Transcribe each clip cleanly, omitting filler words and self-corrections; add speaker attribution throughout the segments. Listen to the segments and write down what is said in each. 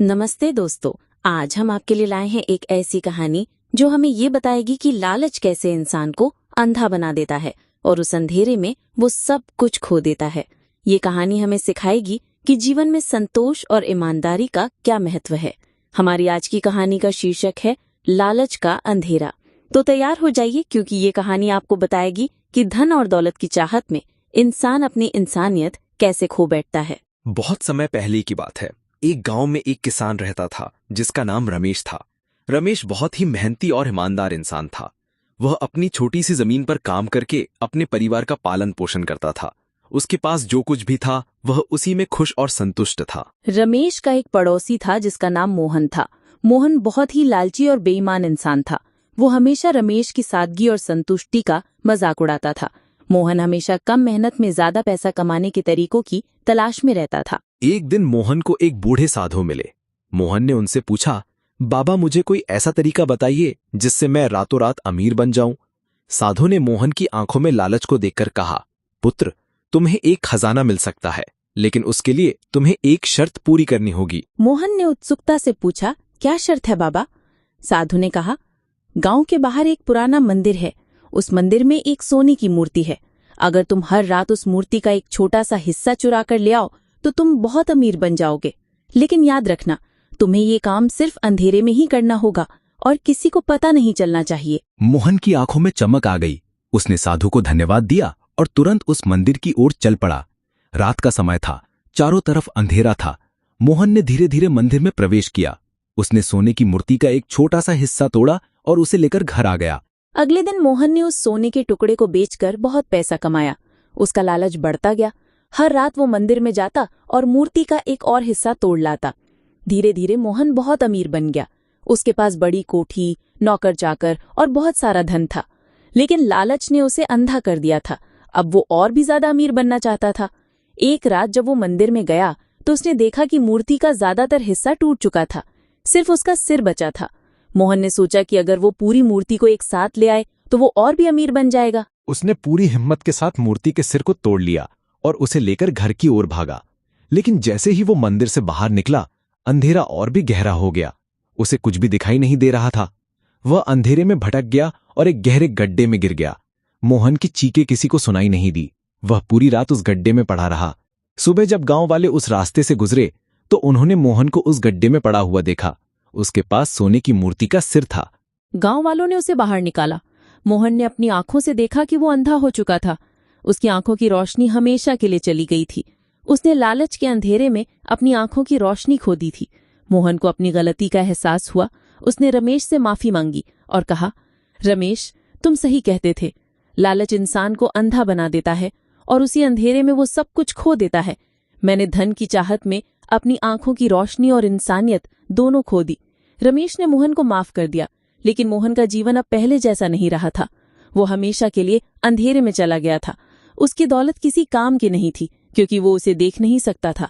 Speaker 1: नमस्ते दोस्तों। आज हम आपके लिए लाए हैं एक ऐसी कहानी जो हमें ये बताएगी कि लालच कैसे इंसान को अंधा बना देता है और उस अंधेरे में वो सब कुछ खो देता है। ये कहानी हमें सिखाएगी कि जीवन में संतोष और ईमानदारी का क्या महत्व है। हमारी आज की कहानी का शीर्षक है लालच का अंधेरा। तो तैयार हो जाइए, क्योंकि ये कहानी आपको बताएगी कि धन और दौलत की चाहत में इंसान अपनी इंसानियत कैसे खो बैठता है।
Speaker 2: बहुत समय पहले की बात है। एक गांव में एक किसान रहता था जिसका नाम रमेश था। रमेश बहुत ही मेहनती और ईमानदार इंसान था। वह अपनी छोटी सी जमीन पर काम करके अपने परिवार का पालन पोषण करता था। उसके पास जो कुछ भी था वह उसी में खुश और संतुष्ट था।
Speaker 1: रमेश का एक पड़ोसी था जिसका नाम मोहन था। मोहन बहुत ही लालची और बेईमान इंसान था। वो हमेशा रमेश की सादगी और संतुष्टि का मजाक उड़ाता था। मोहन हमेशा कम मेहनत में ज्यादा पैसा कमाने के तरीकों की तलाश में रहता था।
Speaker 2: एक दिन मोहन को एक बूढ़े साधु मिले। मोहन ने उनसे पूछा, बाबा मुझे कोई ऐसा तरीका बताइए जिससे मैं रातों रात अमीर बन जाऊं। साधु ने मोहन की आंखों में लालच को देखकर कहा, पुत्र, तुम्हें एक खजाना मिल सकता है, लेकिन उसके लिए तुम्हें एक शर्त पूरी करनी होगी।
Speaker 1: मोहन ने उत्सुकता से पूछा, क्या शर्त है बाबा? साधु ने कहा, गांव के बाहर एक पुराना मंदिर है। उस मंदिर में एक सोने की मूर्ति है। अगर तुम हर रात उस मूर्ति का एक छोटा सा हिस्सा चुरा कर ले आओ तो तुम बहुत अमीर बन जाओगे। लेकिन याद रखना, तुम्हें ये काम सिर्फ अंधेरे में ही करना होगा और किसी को पता नहीं चलना चाहिए।
Speaker 3: मोहन की आंखों में चमक आ गई। उसने साधु को धन्यवाद दिया और तुरंत उस मंदिर की ओर चल पड़ा। रात का समय था, चारों तरफ अंधेरा था। मोहन ने धीरे धीरे मंदिर में प्रवेश किया। उसने सोने की मूर्ति का एक छोटा सा हिस्सा तोड़ा और उसे लेकर घर आ गया।
Speaker 1: अगले दिन मोहन ने उस सोने के टुकड़े को बेचकर बहुत पैसा कमाया। उसका लालच बढ़ता गया। हर रात वो मंदिर में जाता और मूर्ति का एक और हिस्सा तोड़ लाता। धीरे धीरे मोहन बहुत अमीर बन गया। उसके पास बड़ी कोठी, नौकर चाकर और बहुत सारा धन था। लेकिन लालच ने उसे अंधा कर दिया था। अब वो और भी ज्यादा अमीर बनना चाहता था। एक रात जब वो मंदिर में गया तो उसने देखा कि मूर्ति का ज्यादातर हिस्सा टूट चुका था। सिर्फ उसका सिर बचा था। मोहन ने सोचा कि अगर वो पूरी मूर्ति को एक साथ ले आए तो वो और भी अमीर बन जाएगा।
Speaker 2: उसने पूरी हिम्मत के साथ मूर्ति के सिर को तोड़ लिया और उसे लेकर घर की ओर भागा। लेकिन जैसे ही वो मंदिर से बाहर निकला, अंधेरा और भी गहरा हो गया। उसे कुछ भी दिखाई नहीं दे रहा था। वह अंधेरे में भटक गया और एक गहरे गड्ढे में गिर गया। मोहन की चीखें किसी को सुनाई नहीं दी। वह पूरी रात उस गड्ढे में पड़ा रहा। सुबह जब गांव वाले उस रास्ते से गुजरे तो उन्होंने मोहन को उस गड्ढे में पड़ा हुआ देखा। उसके पास सोने की मूर्ति का सिर था।
Speaker 1: गांव वालों ने उसे बाहर निकाला। मोहन ने अपनी आंखों से देखा कि वो अंधा हो चुका था। उसकी आंखों की रोशनी हमेशा के लिए चली गई थी। उसने लालच के अंधेरे में अपनी आंखों की रोशनी खो दी थी। मोहन को अपनी गलती का एहसास हुआ। उसने रमेश से माफी मांगी और कहा, रमेश, तुम सही कहते थे। लालच इंसान को अंधा बना देता है और उसी अंधेरे में वो सब कुछ खो देता है। मैंने धन की चाहत में अपनी आंखों की रोशनी और इंसानियत दोनों खो दी। रमेश ने मोहन को माफ कर दिया, लेकिन मोहन का जीवन अब पहले जैसा नहीं रहा था। वो हमेशा के लिए अंधेरे में चला गया था। उसकी दौलत किसी काम की नहीं थी, क्योंकि वो उसे देख नहीं सकता था।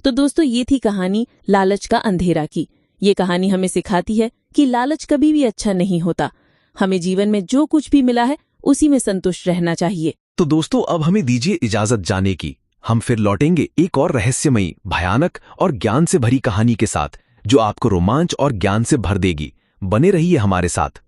Speaker 1: तो दोस्तों, ये थी कहानी लालच का अंधेरा की। ये कहानी हमें सिखाती है कि लालच कभी भी अच्छा नहीं होता। हमें जीवन में जो कुछ भी मिला है उसी में संतुष्ट रहना चाहिए।
Speaker 2: तो दोस्तों, अब हमें दीजिए इजाजत जाने की। हम फिर लौटेंगे एक और रहस्यमयी, भयानक और ज्ञान से भरी कहानी के साथ, जो आपको रोमांच और ज्ञान से भर देगी। बने रहिए हमारे साथ।